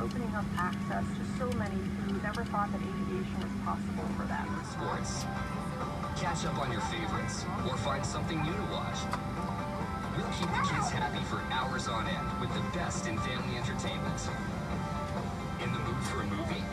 opening up access to so many who never thought that aviation was possible for them. Sports. Catch up on your favorites or find something new to watch. We'll keep the kids happy for hours on end with the best in family entertainment. In the mood for a movie?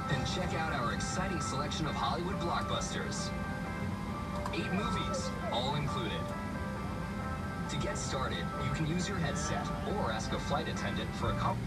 Then check out our exciting selection of Hollywood blockbusters. 8 movies, all included. To get started, you can use your headset or ask a flight attendant for a call.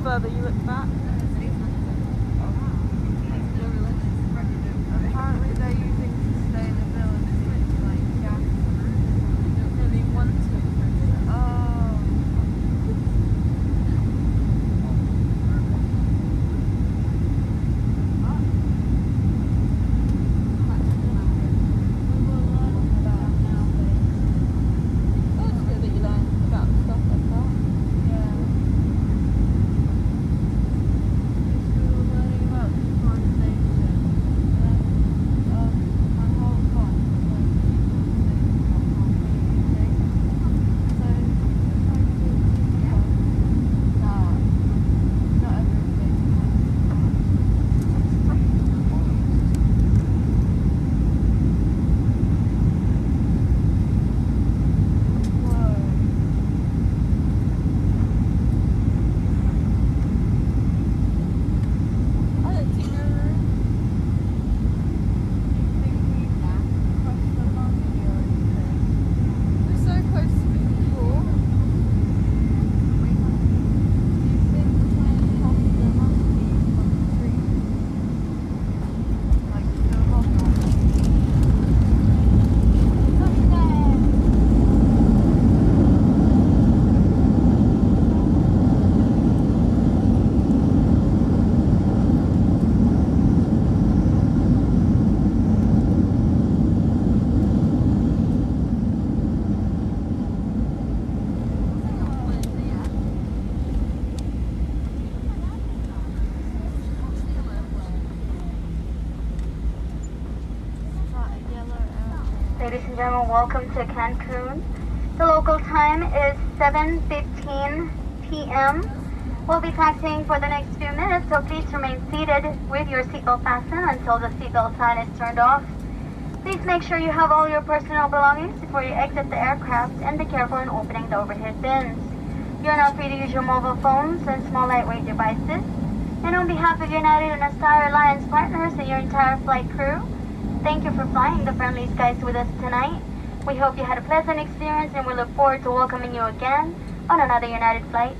further you look back. Apparently they're using sustainability, like gas. Only one, two. Oh. Oh, it's good that you learn about stuff like that. Yeah. Because we were learning about deforestation. And then, my whole class was learning deforestation about community. So, it's like to teach us that not everything has I don't think we're so close to being cool. Ladies and gentlemen, welcome to Cancun. The local time is 7:15 p.m. We'll be taxiing for the next few minutes, so please remain seated with your seatbelt fastened until the seatbelt sign is turned off. Please make sure you have all your personal belongings before you exit the aircraft, and be careful in opening the overhead bins. You're now free to use your mobile phones and small lightweight devices. And on behalf of United and Star Alliance partners and your entire flight crew, thank you for flying the Friendly Skies with us tonight. We hope you had a pleasant experience, and we look forward to welcoming you again on another United flight.